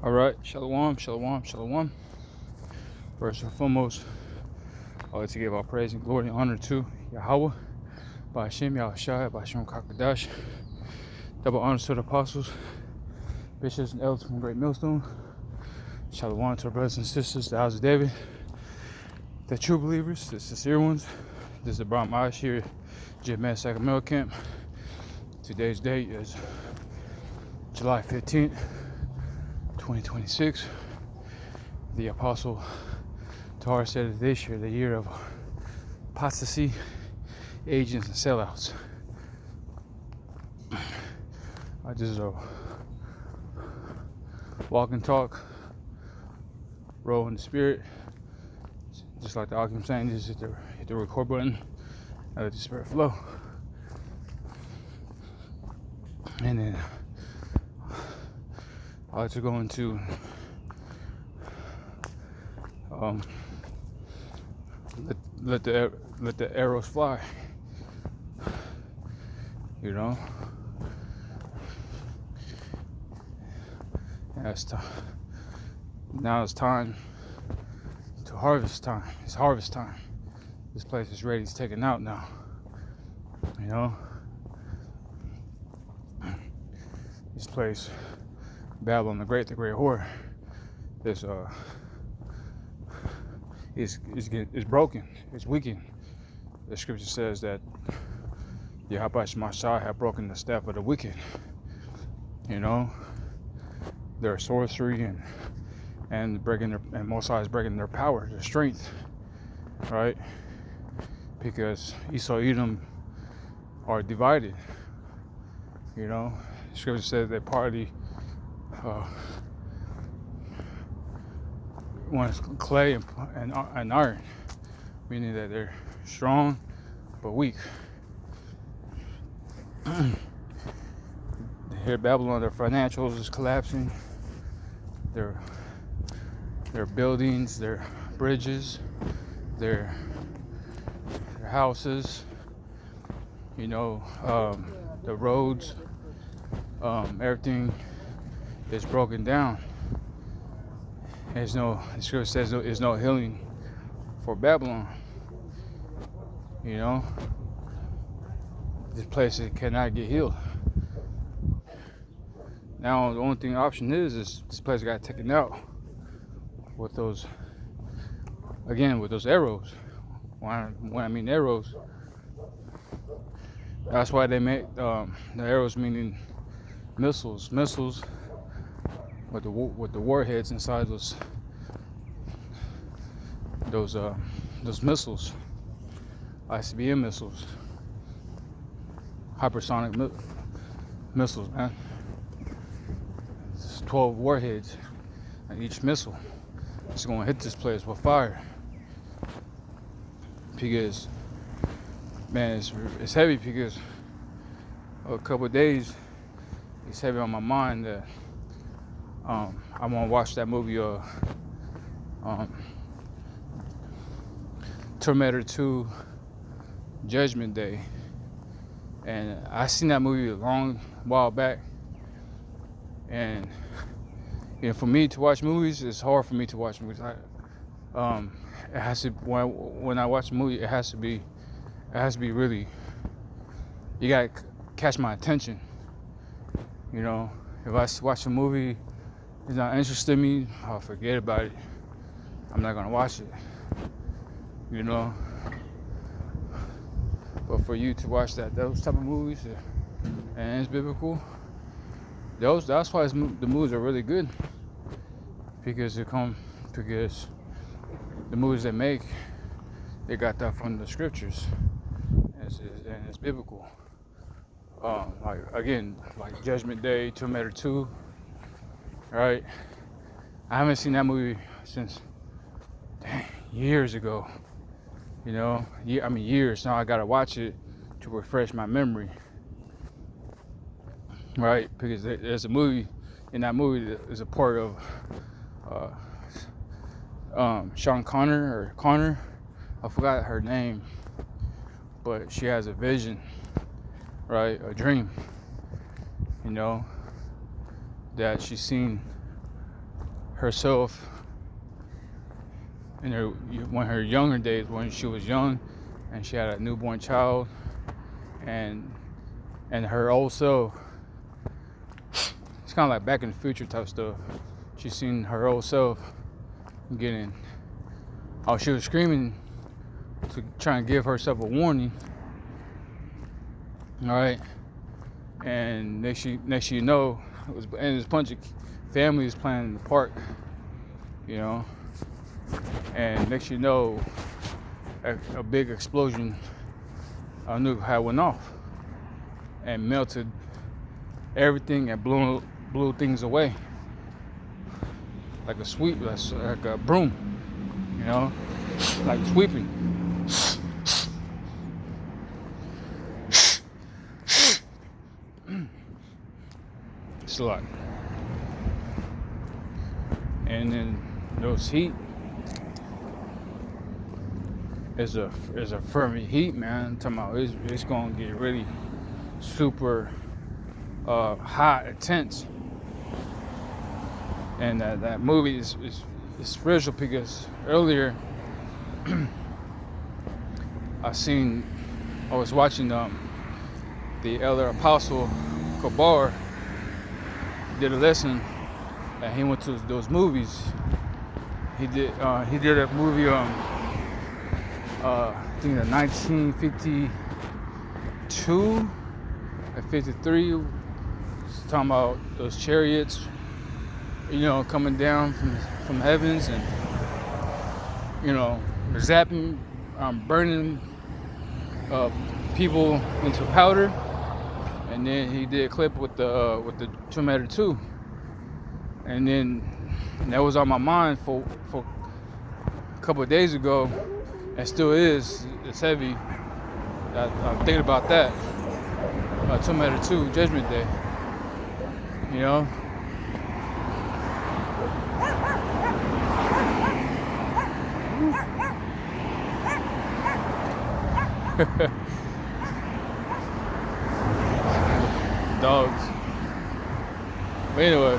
All right, shalom, shalom, shalom. First and foremost, I like to give all praise and glory and honor to Yahweh, by Hashem, Yahushua, by Hashem Kakadash. Double honors to the apostles, bishops, and elders from Great Millstone. Shalom to our brothers and sisters, the house of David, the true believers, the sincere ones. This is the Abraham Ashir Jibman Sacramento Camp. Today's date is July 15th, 2026. The apostle Torah said that this year, the year of apostasy, agents, and sellouts. I just walk and talk, roll in the spirit, just like the Akim saying, just hit the record button and let the spirit flow. And then I like to go into let the arrows fly. You know, now it's time to harvest time. It's harvest time. This place is ready. It's taken out now. You know, this place, Babylon the Great Whore, is broken. It's weakened. The scripture says that Yahweh Shemashah have broken the staff of the wicked. You know, their sorcery and Mosai is breaking their power, their strength, right? Because Esau and Edom are divided. You know, the scripture says that party wants clay and iron, meaning that they're strong but weak. Here, Babylon, their financials is collapsing. Their buildings, their bridges, their houses. You know, the roads, everything is broken down. The scripture says there's no healing for Babylon. You know, this place cannot get healed. Now the only option is this place got taken out with those arrows. When I mean arrows, that's why they make the arrows, meaning missiles with the warheads inside those missiles, ICBM missiles, hypersonic missiles, man. It's 12 warheads, and each missile is going to hit this place with fire. Because, man, it's heavy. Because a couple of days, it's heavy on my mind that I want to watch that movie, Terminator 2, Judgment Day. And I seen that movie a long while back. And you know, for me to watch movies, it's hard for me to watch movies. It has to, when I watch a movie, it has to be really, you gotta catch my attention. You know, if I watch a movie, it's not interested in me, I'll forget about it. I'm not gonna watch it. You know, but for you to watch those type of movies, and it's biblical, that's why the movies are really good. Because the movies they make, they got that from the scriptures, and it's biblical. Like Judgment Day, Terminator 2, right? I haven't seen that movie since years ago. You know, years. Now I gotta watch it to refresh my memory, right? Because there's a movie. In that movie, there's a part of Sean Connor, I forgot her name, but she has a vision, right? A dream, you know, that she's seen herself in her younger days, when she was young and she had a newborn child, and her old self. It's kind of like Back in the Future type stuff. She's seen her old self getting. Oh, she was screaming to try and give herself a warning. All right, and next you know, there's a bunch of families playing in the park, you know, and next you know, a big explosion, a nuke had went off and melted everything and blew things away like like a broom, you know, like sweeping. It's a lot. And then those heat is a Fermi heat, man. I'm talking about it's gonna get really super hot, intense. And that movie is spiritual, because earlier I was watching the elder apostle Kabar did a lesson, and he went to those movies. He did a movie I think in 1952 and 53. It's talking about those chariots, you know, coming down from the heavens, and you know, zapping, burning people into powder. And then he did a clip with the Terminator 2, and then that was on my mind for a couple of days ago, and still is. It's heavy. I'm thinking about that. Terminator 2, Judgment Day. You know. Dogs. But anyway,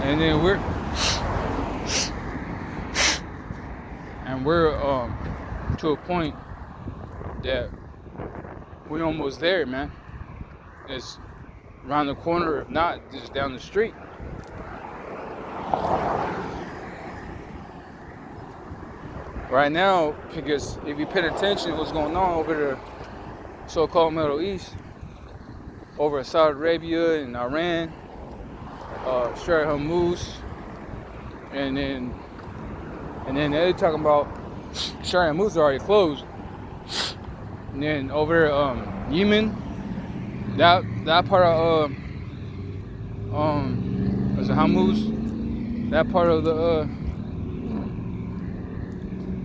and then we're to a point that we're almost there, man. It's around the corner, if not just down the street. Right now, because if you pay attention to what's going on over the so-called Middle East, over in Saudi Arabia and Iran, Strait of Hormuz, and then they're talking about Strait of Hormuz already closed. And then over there, Yemen, that part of was it Hormuz? That part of the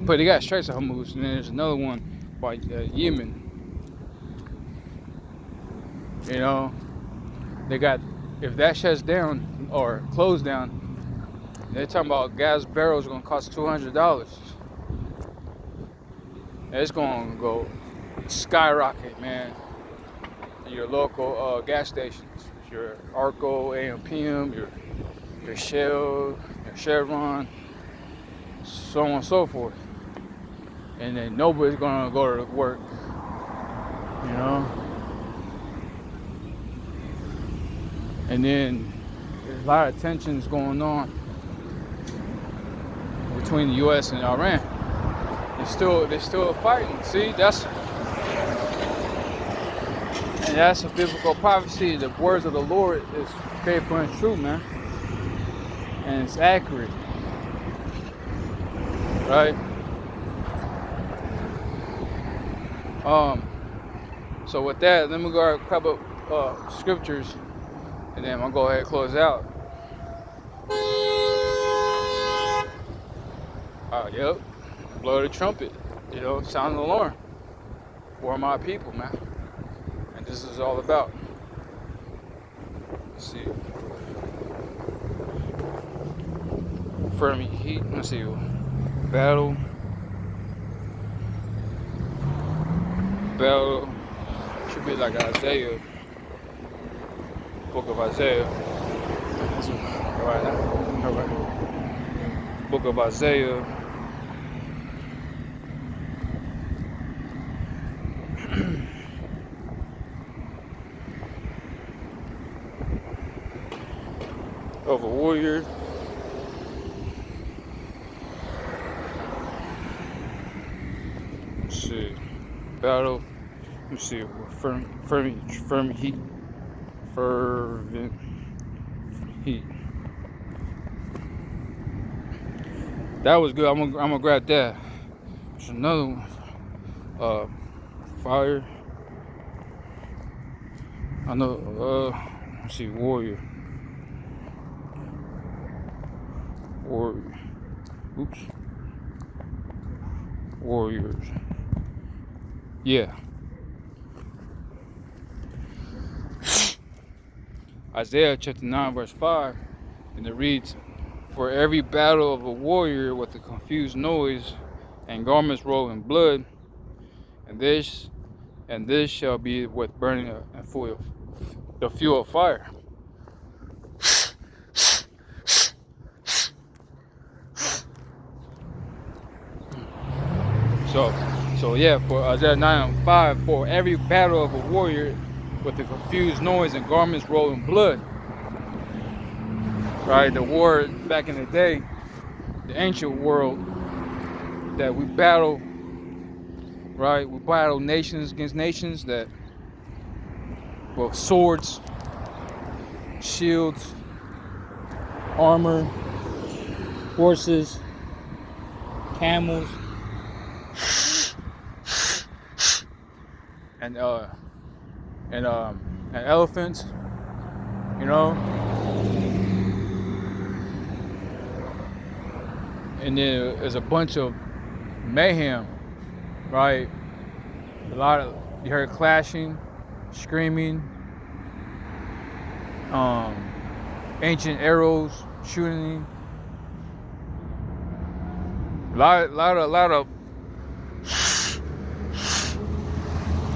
but they got Straits of Hormuz, and then there's another one by Yemen. You know, they got, if that shuts down or closed down, they're talking about gas barrels are gonna cost $200. And it's gonna go skyrocket, man. Your local gas stations, your Arco, AM/PM, your Shell, your Chevron, so on and so forth. And then nobody's gonna go to work, you know. And then there's a lot of tensions going on between the U.S. and Iran. They're still fighting. See, that's a biblical prophecy. The words of the Lord is faithful and true, man, and it's accurate, right? So with that, let me go over a couple scriptures, and then I'm gonna go ahead and close out. Yep, blow the trumpet, you know, sound the alarm for my people, man. And this is all about. Let's see. Fermi heat. Let's see. Battle. Should be like Isaiah. Book of Isaiah. All right. Book of Isaiah. Of a warrior. Let's see. Battle. Let's see. Fervent heat. Fervent heat. That was good. I'm gonna grab that. There's another one. Fire. I know. Let's see. Warrior. Oops. Warriors. Yeah. Isaiah chapter 9 verse 5, and it reads, "For every battle of a warrior with a confused noise and garments rolled in blood, and this shall be with burning and full of the fuel of fire." So yeah, for Isaiah 9:5, for every battle of a warrior with a confused noise and garments rolled in blood. Right, the war back in the day, the ancient world that we battle. Right, we battle nations against nations that, well, swords, shields, armor, horses, camels, and elephants, you know, and then there's a bunch of mayhem, right? A lot of, you heard clashing, screaming, ancient arrows shooting, a lot of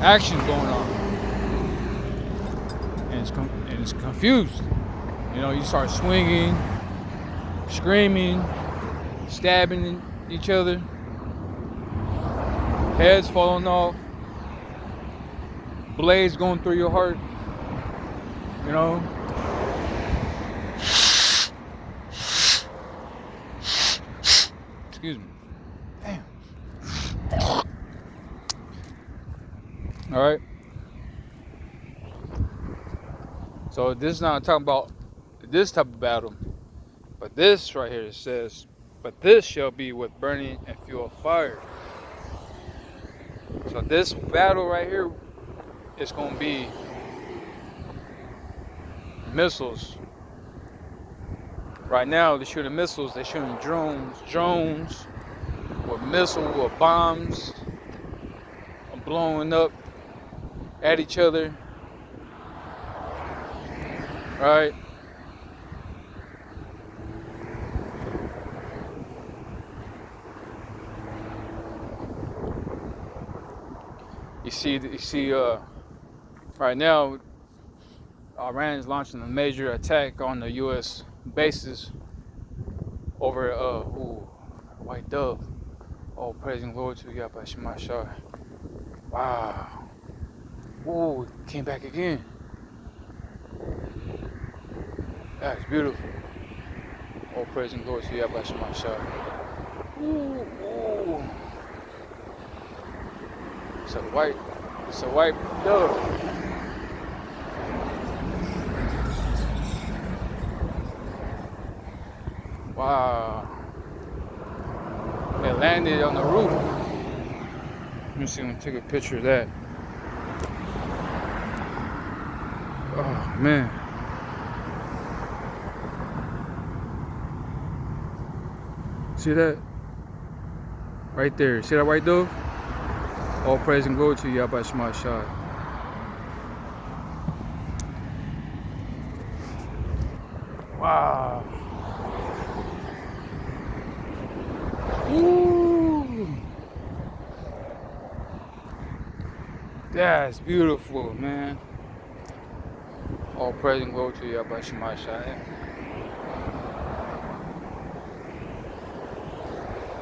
action going on, and it's confused. You know, you start swinging, screaming, stabbing each other, heads falling off, blades going through your heart. You know. Excuse me. Damn. All right. So this is not talking about this type of battle, but this right here says, "But this shall be with burning and fuel of fire." So this battle right here is going to be missiles. Right now they're shooting missiles. They're shooting drones with missiles or bombs, blowing up at each other. Right? You see, right now, Iran is launching a major attack on the U.S. bases over White Dove. Oh, praising Lord to Yahweh Shemashah. Wow. Ooh, came back again. That's beautiful. Oh, praising Lord to Yahweh Shemashah. Ooh. It's a white dove. Wow. It landed on the roof. Let me see, I'm gonna take a picture of that. Oh man. See that? Right there. See that white dove? All praise and glory to Yahweh Shemashah. Wow. Ooh. That's beautiful, man. All praise and glory to Yahweh Shemashai.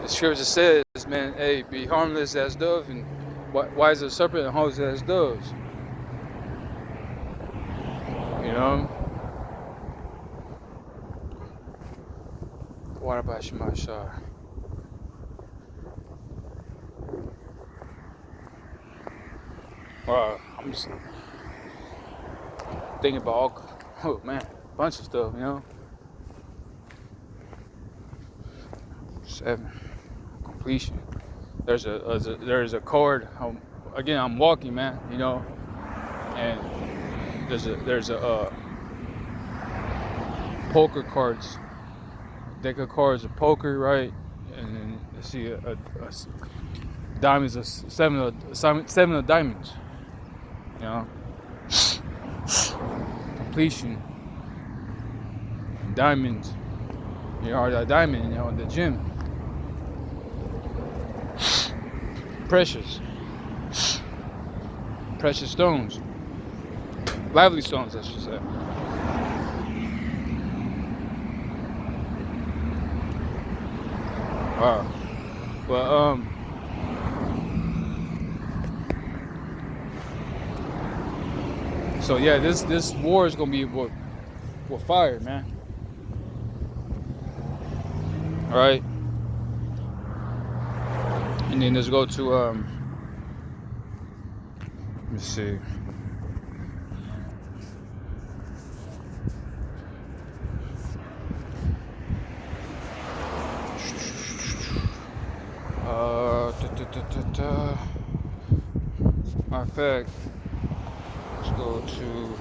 The scripture says, man, hey, be harmless as dove and wise as serpent and harmless as doves. You know? What about Shemashai? Wow, I'm just thinking about all, oh man, a bunch of stuff, you know? 7, completion. There's a chord. Again, I'm walking, man, you know? And there's a poker cards, deck of cards of poker, right? And then you see a diamonds, seven of diamonds, you know? Completion, diamonds, you know, or that diamond, you know, the gem. Precious stones, lively stones, I should say. Wow. But so yeah, this war is gonna be with fire, man. All right. And then let's go to let me see. Matter of fact, let's go to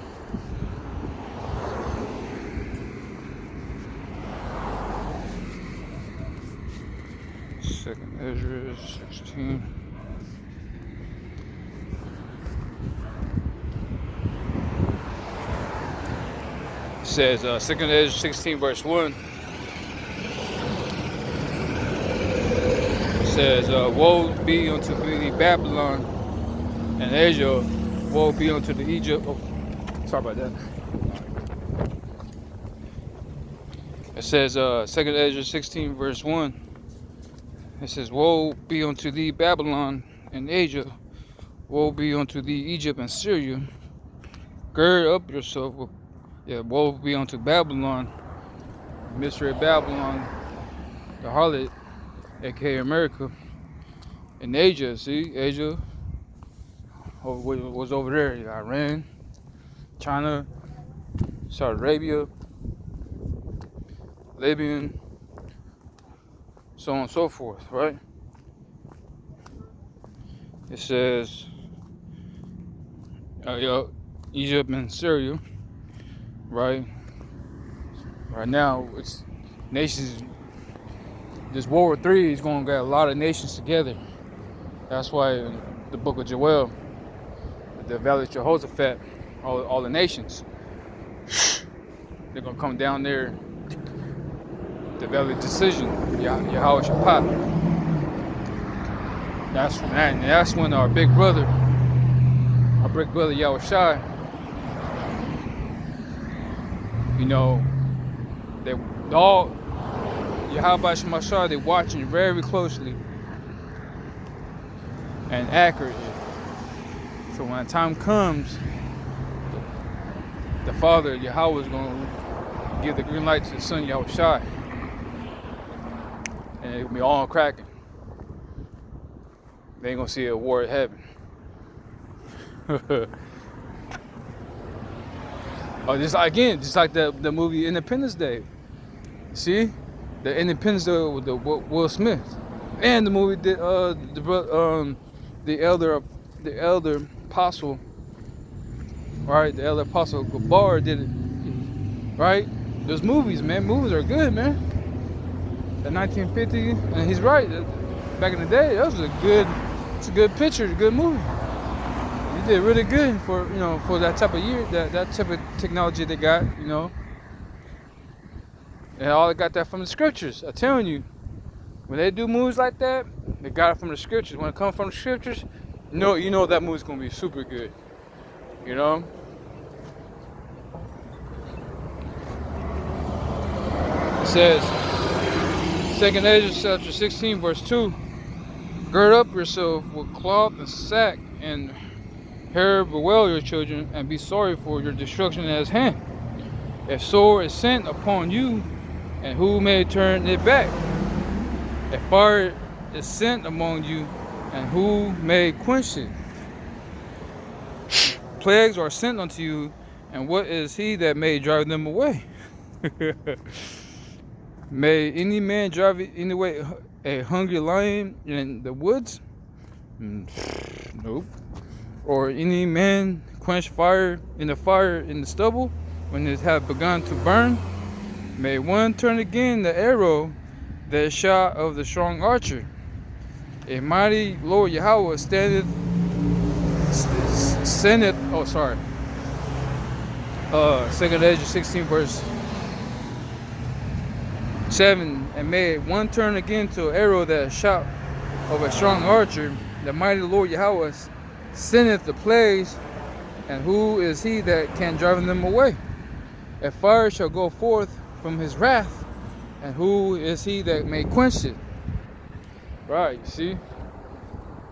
Second Ezra 16. It says Second Ezra 16 verse 1. It says, woe be unto thee Babylon and Asia, woe be unto the Egypt. Oh, sorry about that. It says Second Ezra 16 verse 1. It says, woe be unto thee Babylon and Asia, woe be unto thee Egypt and Syria. Gird up yourself. Woe be unto Babylon, mystery of Babylon, the harlot, aka America, and Asia. See, Asia was over there. Iran, China, Saudi Arabia, Libyan, so on and so forth, right? It says Egypt and Syria, right? Right now, it's nations. This World War III is going to get a lot of nations together. That's why in the book of Joel, the Valley of Jehoshaphat, all the nations, they're going to come down there. The Valley of Decision, Yahweh Shaphat. That's when our big brother Yahweh Shai, you know, they all Yahweh Shemashai, they're watching very closely and accurately. So when the time comes, the Father Yahweh is going to give the green light to the Son Yahweh Shai. And it'll be all cracking. They ain't gonna see a war in heaven. Oh, just like the movie Independence Day. See, the Independence Day with the Will Smith, and the movie the elder apostle, right? The elder apostle Gabar did it, right? Those movies, man. Movies are good, man. The 1950, and he's right. Back in the day, that was it's a good picture, a good movie. He did really good for that type of year, that type of technology they got, you know. And all they got that from the scriptures. I'm telling you, when they do movies like that, they got it from the scriptures. When it comes from the scriptures, you know that movie's gonna be super good, you know. It says, 2nd Ezra chapter 16, verse 2, gird up yourself with cloth and sack, and hair bewail your children, and be sorry for your destruction at his hand. If sword is sent upon you, and who may turn it back? If fire is sent among you, and who may quench it? Plagues are sent unto you, and what is he that may drive them away? May any man drive anyway a hungry lion in the woods? Nope. Or any man quench fire in the stubble when it hath begun to burn? May one turn again the arrow that is shot of the strong archer? A mighty Lord Yahweh sendeth, 2nd Ezra 16 verse 7, and may one turn again to an arrow that is shot of a strong archer. The mighty Lord Yahweh sendeth the plagues, and who is he that can drive them away? A fire shall go forth from his wrath, and who is he that may quench it? Right, see?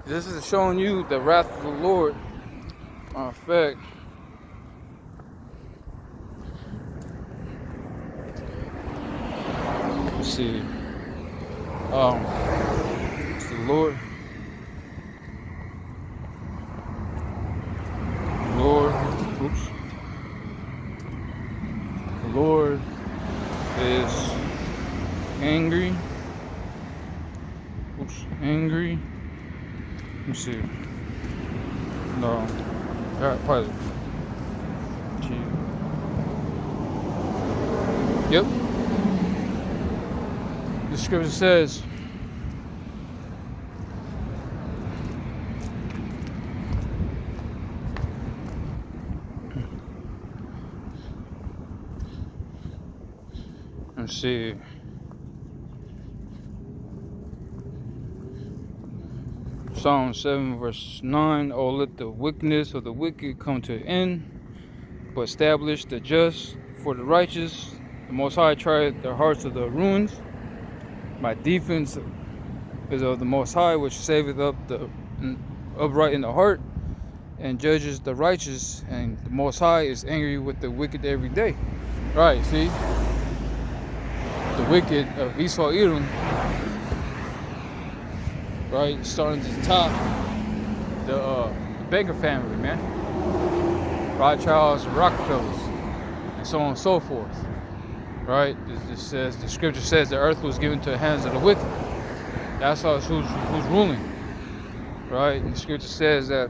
This is showing you the wrath of the Lord. In fact, let's see. It's the Lord. Oops. The Lord is angry. Angry. Let me see. No. Pause it. Yep. The scripture says, let's see. Psalm 7 verse 9, oh, let the wickedness of the wicked come to an end, but establish the just for the righteous. The Most High tried the hearts of the ruins. My defense is of the Most High, which saveth up the upright in the heart, and judges the righteous. And the Most High is angry with the wicked every day. Right, see? The wicked of Esau Edom, right, starting to the top, the Baker family, man, Rothschilds, Rockefellers, and so on and so forth, right? This says, the scripture says the earth was given to the hands of the wicked. That's who's ruling, right? And the scripture says that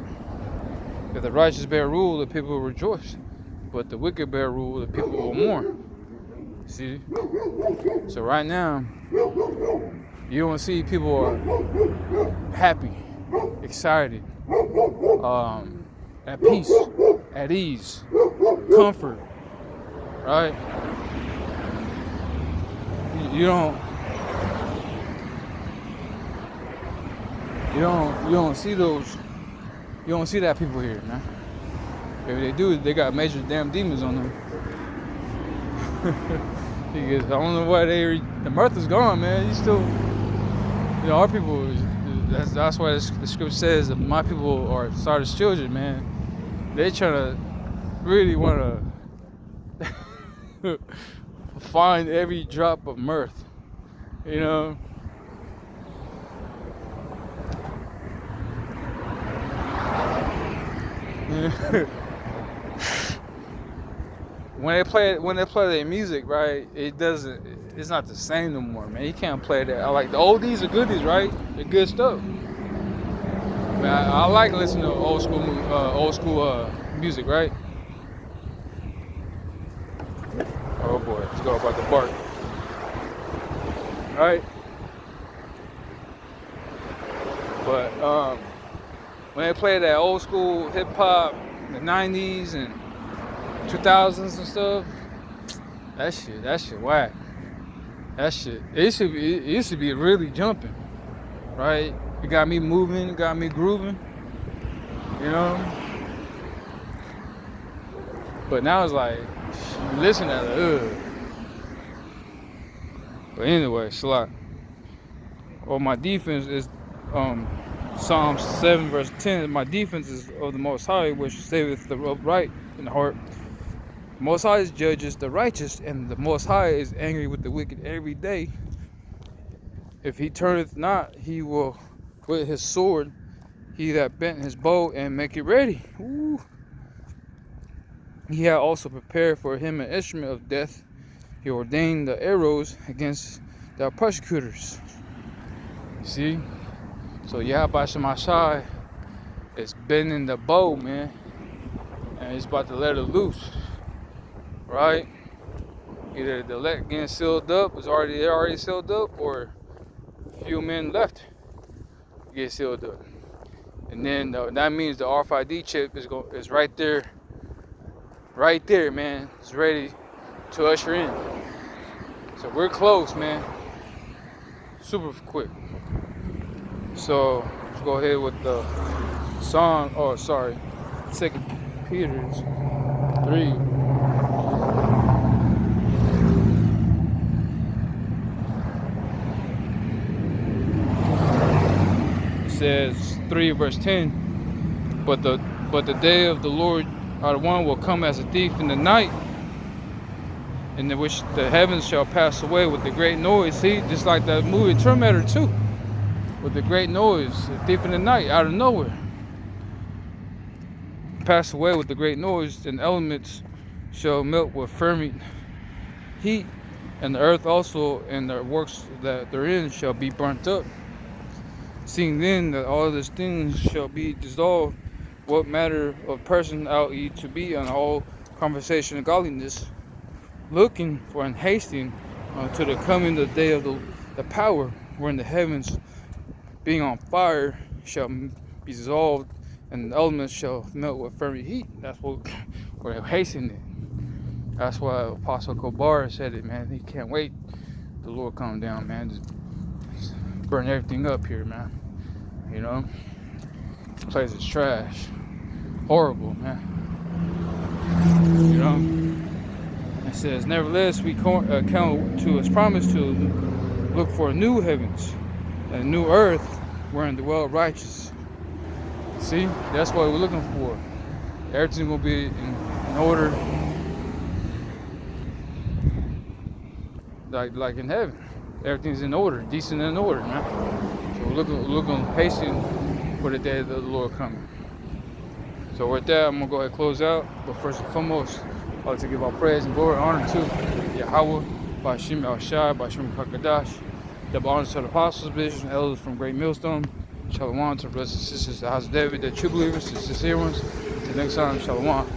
if the righteous bear rule, the people will rejoice, but the wicked bear rule, the people will mourn. See? So right now, you don't see people are happy, excited, at peace, at ease, comfort, right? You don't see those. You don't see that people here, man. If they do, they got major damn demons on them. Because I don't know why the mirth is gone, man. You still, our people. That's why the scripture says that my people are Sardis children, man. They trying to really want to find every drop of mirth, When they play their music, right, it's not the same no more, man. You can't play that. I like the oldies, the goodies, right? The good stuff. Man, I like listening to old school music, right? Oh boy, let's go about the bark. Right? But when they play that old school hip hop, the 90s and 2000s and stuff, that shit whack. That shit, it used to be really jumping, right? It got me moving, it got me grooving, But now it's like, listen to it, But anyway, Shalak. Well, my defense is Psalms 7 verse 10. My defense is of the Most High, which saveth the upright in the heart. The Most High judges the righteous, and the Most High is angry with the wicked every day. If he turneth not, he will with his sword, he that bent his bow and make it ready. Ooh. He had also prepared for him an instrument of death. He ordained the arrows against the persecutors. You see? So Yahweh Shemashai is bending the bow, man. And he's about to let it loose. Right? Either the elect getting sealed up, they're already sealed up, or a few men left get sealed up. And then that means the RFID chip is right there. Right there, man. It's ready to usher in. So we're close, man. Super quick. So let's go ahead with the song. Oh, sorry. 2 Peter 3. It says 3 verse 10. But the day of the Lord our one will come as a thief in the night, in which the heavens shall pass away with a great noise. See, just like that movie Terminator 2, with a great noise, a thief in the night, out of nowhere. Pass away with a great noise, and elements shall melt with fervent heat, and the earth also and the works that therein shall be burnt up. Seeing then that all these things shall be dissolved, what matter of person ought ye to be on all conversation and godliness, looking for and hasting to the coming of the day of the power, wherein the heavens, being on fire, shall be dissolved, and the elements shall melt with fervent heat. That's what we're hastening it. That's why Apostle Kobar said it, man. He can't wait the Lord come down, man. Just burn everything up here, man. You know? This place is trash. Horrible, man. You know? It says, nevertheless, we count to his promise to look for new heavens and a new earth wherein dwell righteous. See? That's what we're looking for. Everything's going to be in order. Like in heaven. Everything's in order. Decent in order, man. So we're looking patient for the day of the Lord coming. So with that, I'm going to go ahead and close out. But first and foremost, I'd like to give all praise and glory and honor to Yahweh, by Shem El Shai, by Shem Kakadash. Double honor to the apostles, bishops, and elders from Great Millstone. Shalom to brothers and sisters, the house of David, the true believers, the sincere ones. Until next time, shalom.